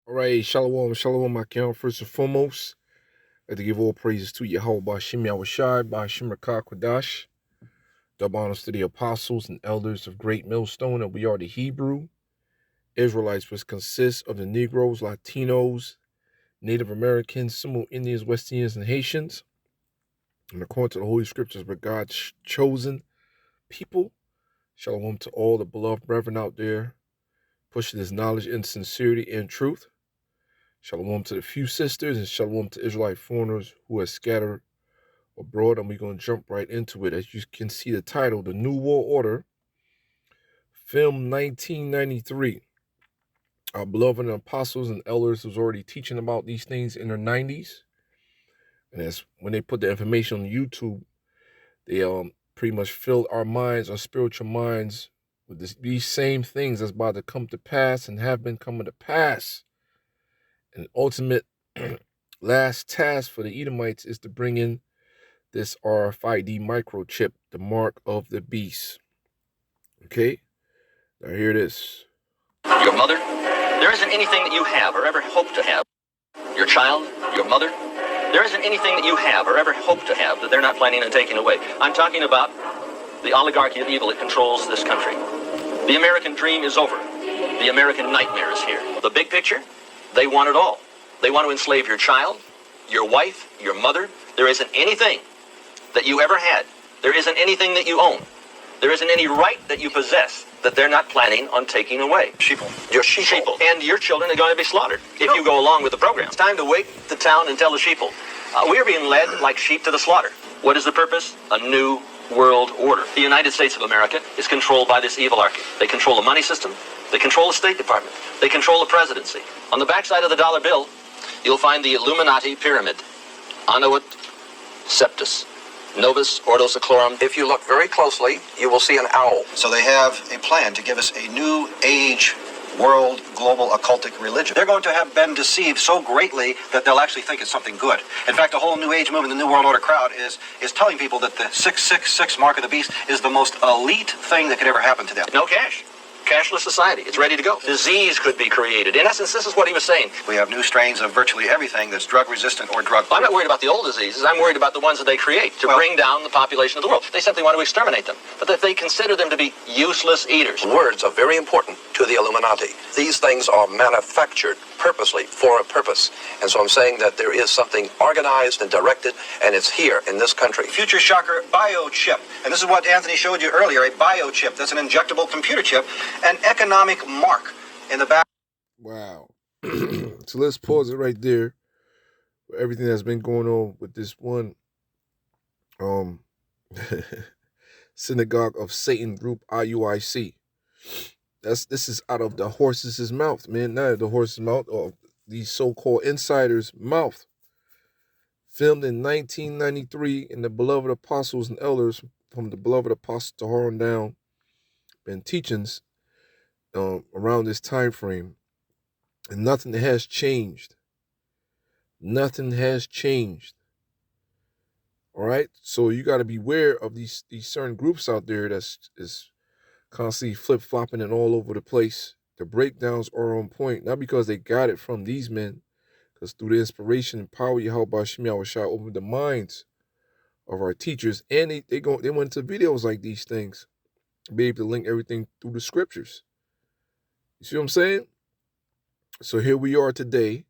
All right, shalom, shalom, my count. First and foremost, I'd like to give all praises to Yahweh Bashim Yahushai, Bashim Rakah Kodash. Double honors to the apostles and elders of Great Millstone, and we are the Hebrew Israelites, which consists of the Negroes, Latinos, Native Americans, Seminole Indians, West Indians, and Haitians. And according to the Holy Scriptures, we're God's chosen people. Shalom to all the beloved brethren out there, pushing this knowledge in sincerity and truth. Shalom to the few sisters, and shalom to Israelite foreigners who are scattered abroad. And we're going to jump right into it. As you can see the title, The New World Order, film 1993. Our beloved apostles and elders was already teaching about these things in their 90s. And as when they put the information on YouTube, they pretty much filled our minds, our spiritual minds, with these same things that's about to come to pass and have been coming to pass. And ultimate last task for the Edomites is to bring in this Rfid microchip, the mark of the beast. Okay? Now here it is. Your mother, there isn't anything that you have or ever hope to have. Your child, your mother, there isn't anything that you have or ever hope to have that they're not planning on taking away. I'm talking about the oligarchy of evil that controls this country. The American dream is over. The American nightmare is here. The big picture, they want it all. They want to enslave your child, your wife, your mother. There isn't anything that you ever had. There isn't anything that you own. There isn't any right that you possess that they're not planning on taking away. Sheeple. Your sheeple. And your children are going to be slaughtered if you go along with the program. It's time to wake the town and tell the sheeple. We're being led like sheep to the slaughter. What is the purpose? A new world order. The United States of America is controlled by this evilarchy. They control the money system. They control the State Department. They control the presidency. On the backside of the dollar bill, you'll find the Illuminati pyramid. Annuit Septus. Novus Ordo Seclorum. If you look very closely, you will see an owl. So they have a plan to give us a new age world global occultic religion. They're going to have been deceived so greatly that they'll actually think it's something good. In fact, the whole New Age movement, the New World Order crowd is telling people that the 666 mark of the beast is the most elite thing that could ever happen to them. No cash. Cashless society. It's ready to go. Disease could be created. In essence, this is what he was saying. We have new strains of virtually everything that's drug resistant or drug. I'm not worried about the old diseases. I'm worried about the ones that they create to bring down the population of the world. They simply want to exterminate them. But that they consider them to be useless eaters. Words are very important to the Illuminati. These things are manufactured purposely for a purpose. And so I'm saying that there is something organized and directed, and it's here in this country. Future shocker biochip. And this is what Anthony showed you earlier, a biochip. That's an injectable computer chip. An economic mark in the back. Wow. So let's pause it right there for everything that's been going on with this one synagogue of Satan group IUIC. This is out of the horse's mouth, man. Not the horse's mouth, or these so-called insiders' mouth. Filmed in 1993 in the beloved apostles and elders from the beloved apostle to on down, been teachings around this time frame, and nothing has changed. Nothing has changed. All right, so you got to beware of these certain groups out there that's is constantly flip-flopping and all over the place. The breakdowns are on point, not because they got it from these men, because through the inspiration and power Yahweh Bashim Yahushai opened the minds of our teachers, and they went to videos like these things, be able to link everything through the scriptures. You see what I'm saying? So here we are today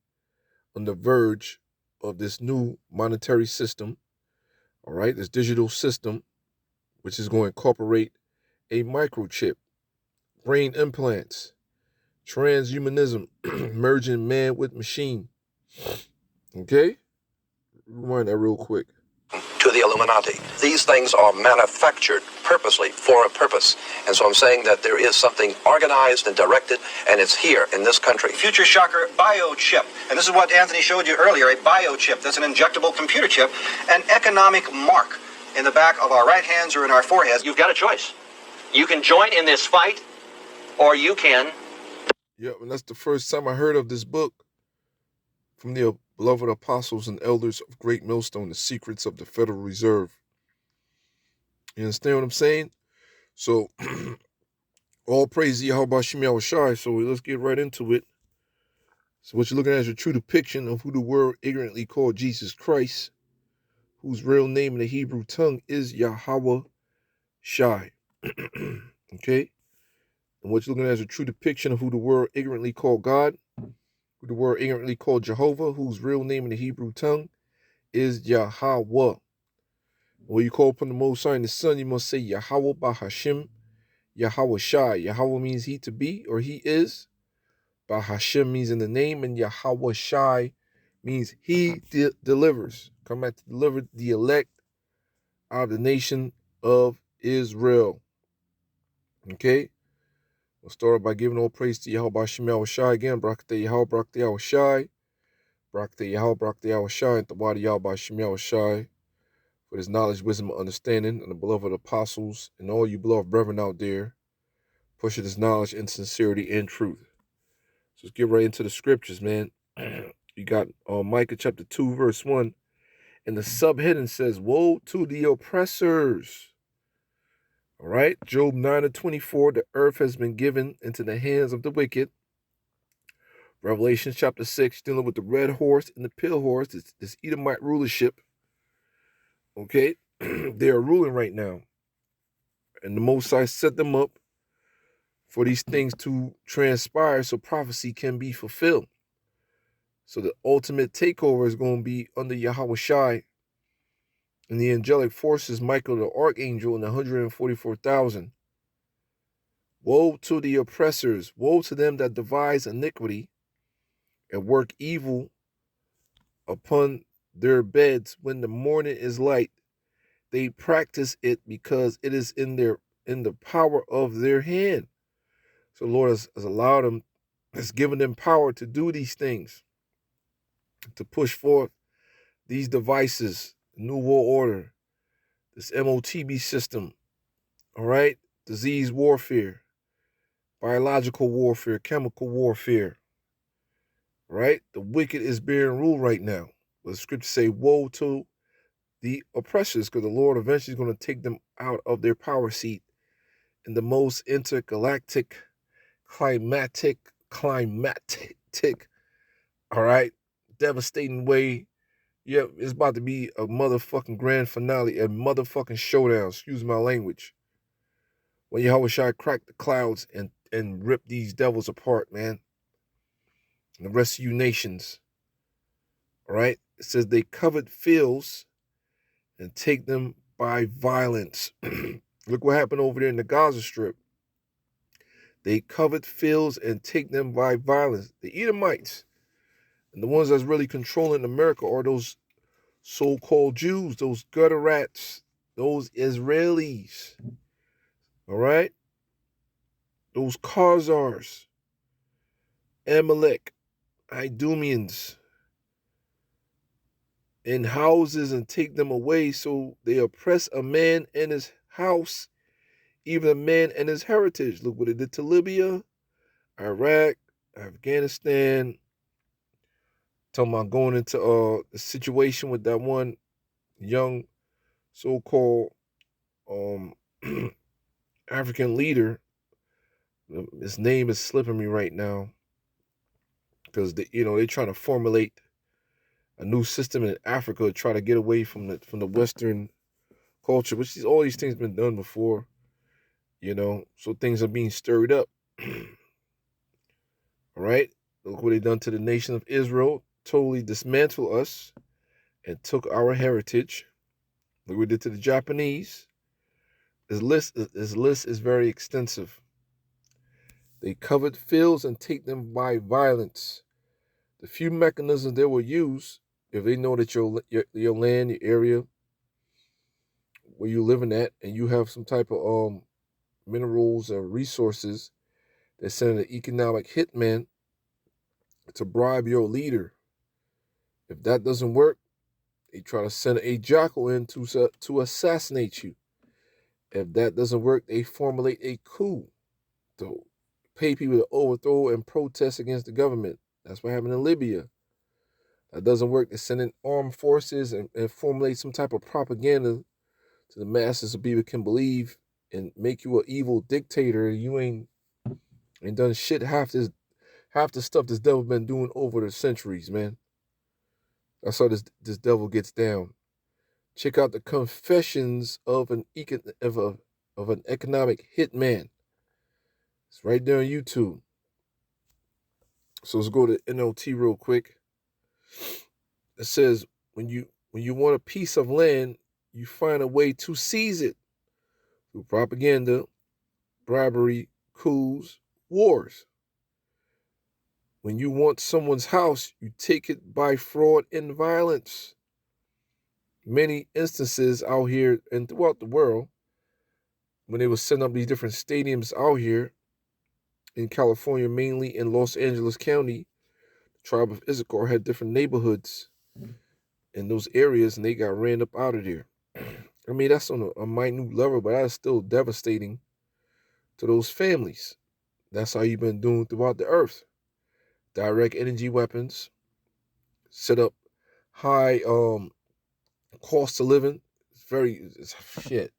on the verge of this new monetary system, all right, this digital system, which is going to incorporate a microchip, brain implants, transhumanism, merging man with machine. Okay? Rewind that real quick. To the Illuminati. These things are manufactured purposely for a purpose. And so I'm saying that there is something organized and directed, and it's here in this country. Future shocker biochip. And this is what Anthony showed you earlier, a biochip. That's an injectable computer chip. An economic mark in the back of our right hands or in our foreheads. You've got a choice. You can join in this fight, or you can. Yeah, and that's the first time I heard of this book from the beloved apostles and elders of Great Millstone, The Secrets of the Federal Reserve. You understand what I'm saying? So, all praise Yahweh Bashim Yahushai. So let's get right into it. So what you're looking at is a true depiction of who the world ignorantly called Jesus Christ, whose real name in the Hebrew tongue is Yahweh Shai. Okay? And what you're looking at is a true depiction of who the world ignorantly called God, who the world ignorantly called Jehovah, whose real name in the Hebrew tongue is Yahweh. When you call upon the Most High and the Son, you must say Yahweh Bahashim, Yahweh Shai. Yahweh means he to be or he is. Bahashim means in the name, and Yahweh Shai means he delivers. Come back to deliver the elect out of the nation of Israel. Okay? We'll start by giving all praise to Yahweh Bahashim Yahweh Shai again. Brakate Yahweh, Brakate Yahweh Shai. Brakate Yahweh, Brakate Yahweh Shai. And the body Yahweh Bahashim Yahweh Shai. For his knowledge, wisdom, and understanding, and the beloved apostles, and all you beloved brethren out there, pushing his knowledge in sincerity and truth. So let's get right into the scriptures, man. You got Micah chapter 2, verse 1. And the subheading says, woe to the oppressors. All right. Job 9:24, the earth has been given into the hands of the wicked. Revelation chapter 6, dealing with the red horse and the pale horse, this Edomite rulership. Okay. They are ruling right now. And the Most High set them up for these things to transpire so prophecy can be fulfilled. So the ultimate takeover is going to be under Yahweh Shai and the angelic forces, Michael the archangel, and 144,000. Woe to the oppressors, woe to them that devise iniquity and work evil upon their beds when the morning is light. They practice it because it is in the power of their hand. So the Lord has allowed them, has given them power to do these things, to push forth these devices, New World Order, this MOTB system, all right? Disease warfare, biological warfare, chemical warfare, right? The wicked is being ruled right now. But the scriptures say, woe to the oppressors, because the Lord eventually is going to take them out of their power seat in the most intergalactic, climatic, all right, devastating way. Yeah, it's about to be a motherfucking grand finale, a motherfucking showdown, excuse my language. When Yahweh Shai crack the clouds and rip these devils apart, man. And the rest of you nations. All right? It says they covet fields and take them by violence. Look what happened over there in the Gaza Strip. They covet fields and take them by violence. The Edomites. And the ones that's really controlling America are those so-called Jews, those gutter rats, those Israelis. All right? Those Khazars, Amalek, Idumeans, in houses and take them away, so they oppress a man and his house, even a man and his heritage. Look what it did to Libya, Iraq, Afghanistan. Talking about going into the situation with that one young so-called African leader. His name is slipping me right now because they're trying to formulate a new system in Africa to try to get away from the Western culture, which all these things been done before, so things are being stirred up. All right, look what they done to the nation of Israel, totally dismantled us and took our heritage. Look what they did to the Japanese. His list is very extensive. They covet fields and take them by violence. The few mechanisms they will use, if they know that your land, your area, where you're living at, and you have some type of minerals or resources, they send an economic hitman to bribe your leader. If that doesn't work, they try to send a jackal in to assassinate you. If that doesn't work, they formulate a coup to pay people to overthrow and protest against the government. That's what happened in Libya. That doesn't work. They send in armed forces and formulate some type of propaganda to the masses so people can believe and make you an evil dictator. You ain't done shit half half the stuff this devil been doing over the centuries, man. That's how this devil gets down. Check out the Confessions of an Economic Hitman. It's right there on YouTube. So let's go to NLT real quick. It says when you want a piece of land, you find a way to seize it through propaganda, bribery, coups, wars. When you want someone's house, you take it by fraud and violence. Many instances out here and throughout the world, when they were setting up these different stadiums out here in California, mainly in Los Angeles County, the tribe of Issachar had different neighborhoods in those areas, and they got ran up out of there. I mean, that's on a minute level, but that's still devastating to those families. That's how you've been doing throughout the earth. Direct energy weapons, set up high cost of living. It's shit.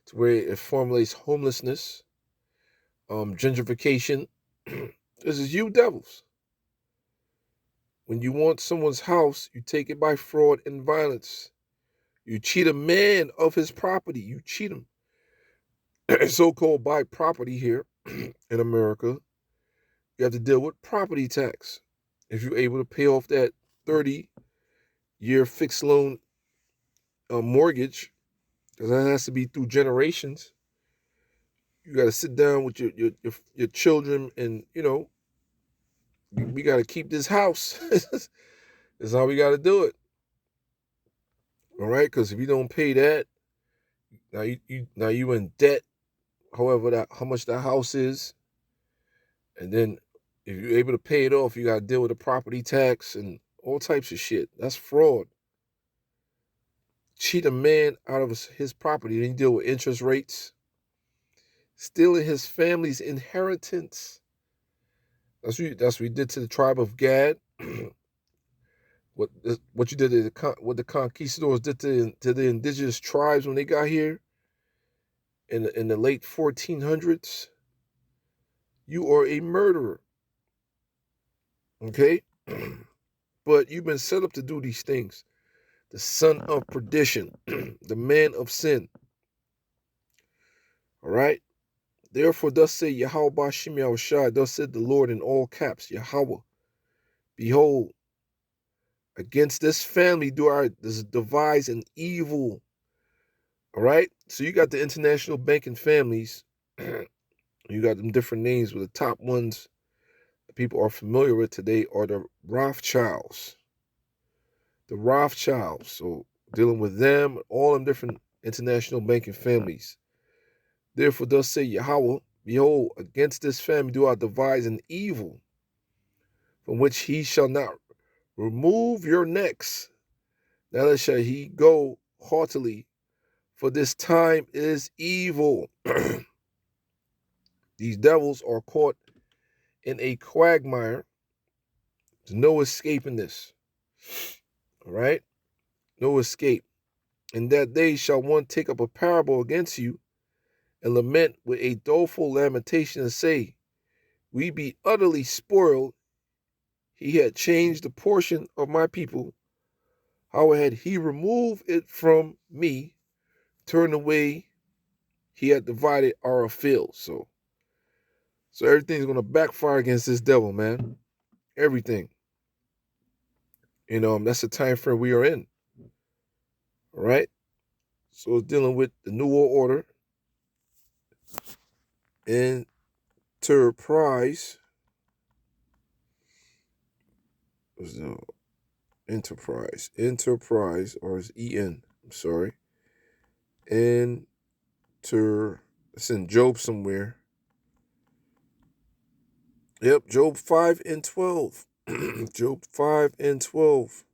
To where it formulates homelessness, gentrification. This is you devils. When you want someone's house, you take it by fraud and violence. You cheat a man of his property. You cheat him. So-called buy property here in America, you have to deal with property tax. If you're able to pay off that 30-year fixed loan mortgage, because that has to be through generations, you got to sit down with your children and, we got to keep this house. That's how we got to do it. All right, because if you don't pay that, now you in debt. However, how much that house is, and then if you're able to pay it off, you got to deal with the property tax and all types of shit. That's fraud. Cheat a man out of his property, then you deal with interest rates, stealing his family's inheritance. That's what we did to the tribe of Gad. What you did to what the conquistadors did to the indigenous tribes when they got here in the late 1400s. You are a murderer. Okay? But you've been set up to do these things. The son of perdition, the man of sin. All right? Therefore, thus say Yahweh Bashim Yahushai, thus said the Lord in all caps, Yahweh, behold, against this family do I devise an evil. All right? So you got the international banking families. You got them different names, but the top ones that people are familiar with today are the Rothschilds. The Rothschilds. So dealing with them, all them different international banking families. Therefore, thus say Yahweh, behold, against this family do I devise an evil, from which he shall not remove your necks. Neither shall he go haughtily, for this time is evil. These devils are caught in a quagmire. There's no escaping this. All right? No escape. In that day shall one take up a parable against you and lament with a doleful lamentation and say, we be utterly spoiled. He had changed the portion of my people. How had he removed it from me, turned away, he had divided our fields. So everything's going to backfire against this devil, man. Everything. That's the time frame we are in. All right? So it's dealing with the New World Order, enterprise. Enterprise, or is EN? I'm sorry. It's in Job somewhere. Yep, Job 5 and 12. Job 5 and 12.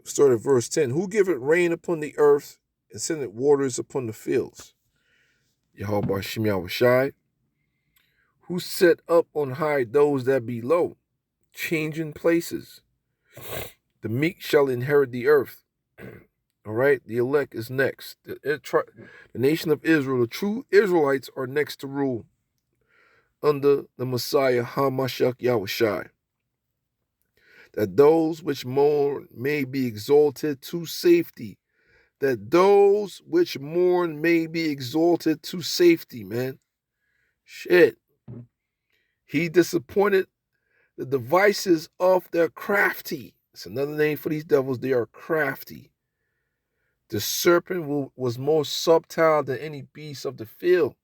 Start at verse 10. Who giveth rain upon the earth and sendeth waters upon the fields? Yahweh Shem Yahushai. Who set up on high those that be low, changing places? The meek shall inherit the earth. All right, the elect is next. The nation of Israel, the true Israelites, are next to rule under the Messiah HaMashiach Yahushai, that those which mourn may be exalted to safety. That those which mourn may be exalted to safety, man. Shit. He disappointed the devices of their crafty. It's another name for these devils. They are crafty. The serpent was more subtle than any beast of the field.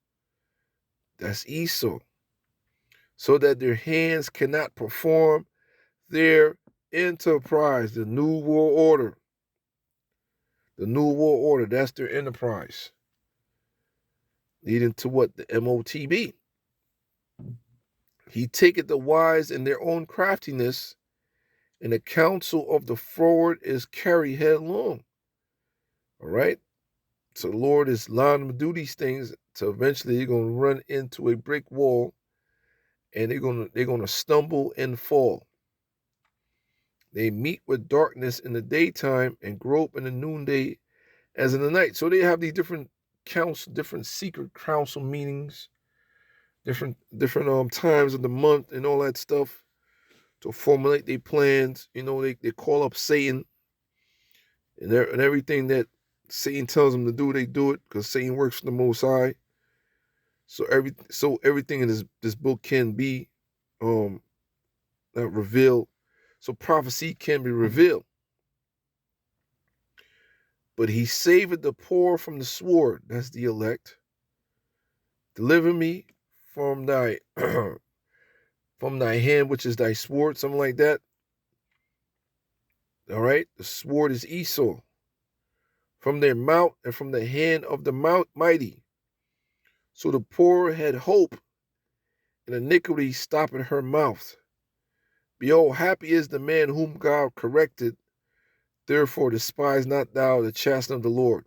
That's Esau. So that their hands cannot perform their enterprise, the New World Order. The New World Order, that's their enterprise. Leading to what? The MOTB. He taketh the wise in their own craftiness, and the counsel of the froward is carried headlong. All right? So the Lord is allowing them to do these things, so eventually they're going to run into a brick wall, and they're going to stumble and fall. They meet with darkness in the daytime and grope in the noonday as in the night. So they have these different council, different secret council meetings, different times of the month and all that stuff to formulate their plans. You know, they call up Satan and everything that Satan tells them to do, they do it because Satan works for the Most High. So everything in this book can be revealed. So prophecy can be revealed. But he saveth the poor from the sword. That's the elect. Deliver me from thy from thy hand, which is thy sword, something like that. All right. The sword is Esau. From their mouth and from the hand of the mighty. So the poor had hope, and iniquity stopped at her mouth. Behold, happy is the man whom God corrected. Therefore despise not thou the chastening of the Lord.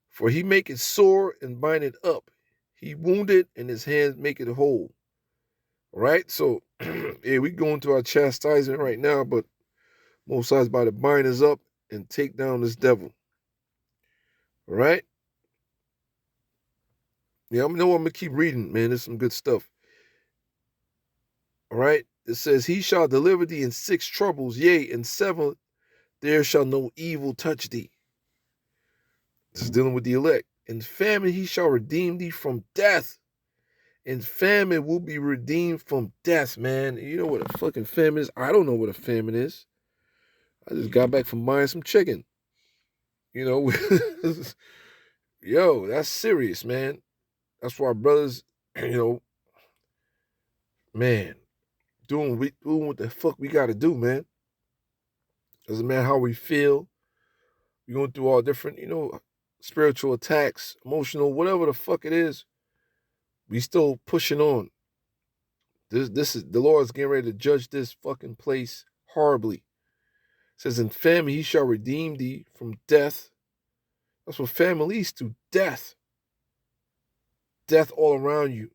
For he maketh sore and bindeth up. He wounded, and his hands make it whole. All right, so yeah, we go into our chastisement right now, but Most High's about to bind us up and take down this devil. All right? Yeah, I know I'm going to keep reading, man. There's some good stuff. All right? It says, he shall deliver thee in 6 troubles, yea, in 7 there shall no evil touch thee. This is dealing with the elect. In famine he shall redeem thee from death. In famine will be redeemed from death, man. You know what a fucking famine is? I don't know what a famine is. I just got back from buying some chicken. You know, yo, that's serious, man. That's why brothers, you know, man, doing what the fuck we got to do, man. Doesn't matter how we feel. We're going through all different, you know, spiritual attacks, emotional, whatever the fuck it is. We still pushing on. This is the Lord's getting ready to judge this fucking place horribly. It says, in famine he shall redeem thee from death. That's what famine leads to, death. Death all around you.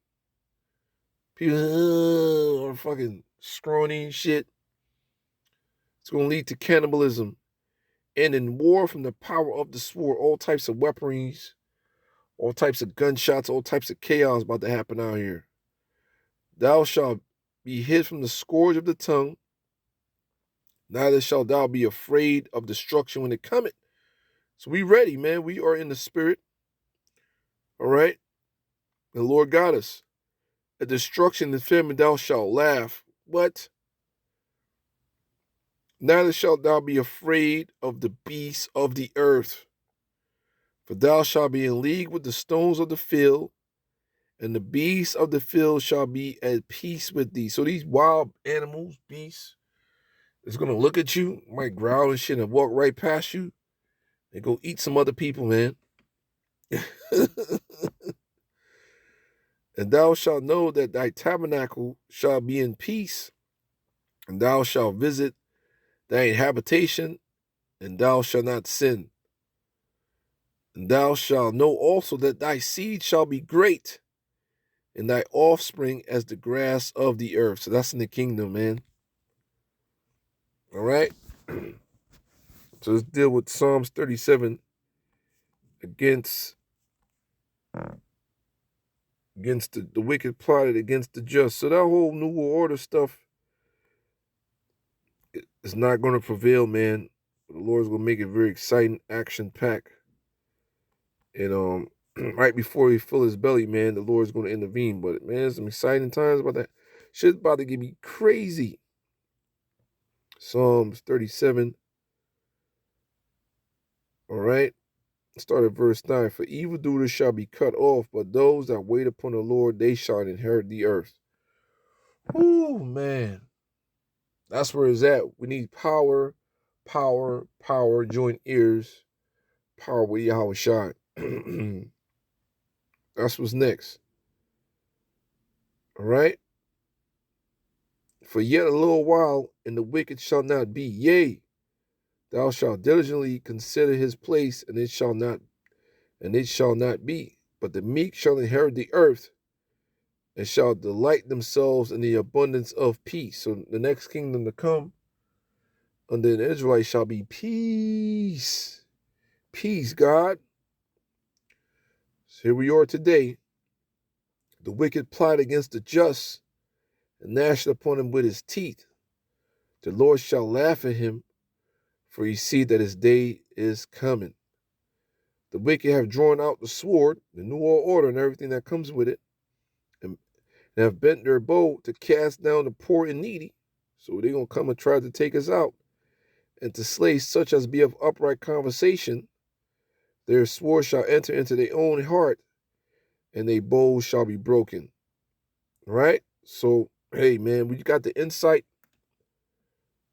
People are fucking scrawny and shit. It's going to lead to cannibalism. And in war from the power of the sword, all types of weaponries, all types of gunshots, all types of chaos about to happen out here. Thou shalt be hid from the scourge of the tongue, neither shalt thou be afraid of destruction when it cometh. So we ready, man. We are in the spirit. All right? The Lord got us. At destruction and famine thou shalt laugh. What? Neither shalt thou be afraid of the beasts of the earth. For thou shalt be in league with the stones of the field, and the beasts of the field shall be at peace with thee. So these wild animals, beasts, is going to look at you, might growl and shit and walk right past you and go eat some other people, man. And thou shalt know that thy tabernacle shall be in peace, and thou shalt visit thy habitation, and thou shalt not sin. And thou shalt know also that thy seed shall be great, and thy offspring as the grass of the earth. So that's in the kingdom, man. All right? So let's deal with Psalms 37 against against the wicked plotted against the just. So that whole New World Order stuff is not going to prevail, man. The Lord's going to make it very exciting, action-packed. And right before he fill his belly, man, the Lord's going to intervene. But, man, some exciting times about that. Shit's about to get me crazy. Psalms 37. All right. Start at verse 9. For evildoers shall be cut off, but those that wait upon the Lord, they shall inherit the earth. Ooh, man. That's where it's at. We need power, power, power, joint ears, power with Yahweh Shai. That's what's next. All right? For yet a little while, and the wicked shall not be. Yea, thou shalt diligently consider his place, and it shall not be. But the meek shall inherit the earth, and shall delight themselves in the abundance of peace. So the next kingdom to come under the Israelites shall be peace. Peace, God. So here we are today. The wicked plot against the just, and gnashed upon him with his teeth. The Lord shall laugh at him, for he see that his day is coming. The wicked have drawn out the sword, the New World Order, and everything that comes with it, and have bent their bow to cast down the poor and needy. So they're going to come and try to take us out, and to slay such as be of upright conversation. Their sword shall enter into their own heart, and their bows shall be broken. All right? So, hey, man, we got the insight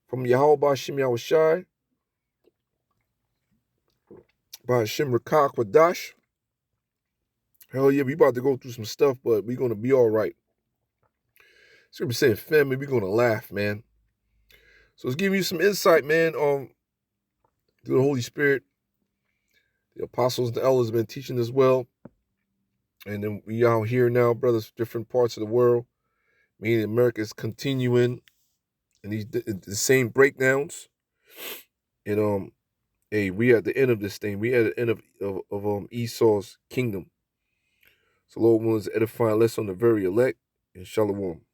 from Yahweh Bashim Yahushai, Bashim Rakak Wadash. Hell yeah, we about to go through some stuff, but we're going to be all right. So we're saying family, we're going to laugh, man. So let's give you some insight, man, through the Holy Spirit. The apostles and the elders have been teaching us well. And then we out here now, brothers, different parts of the world. Meaning America is continuing in the same breakdowns. And hey, we at the end of this thing. We at the end of Esau's kingdom. So Lord willing to edify us on the very elect. And Shalom.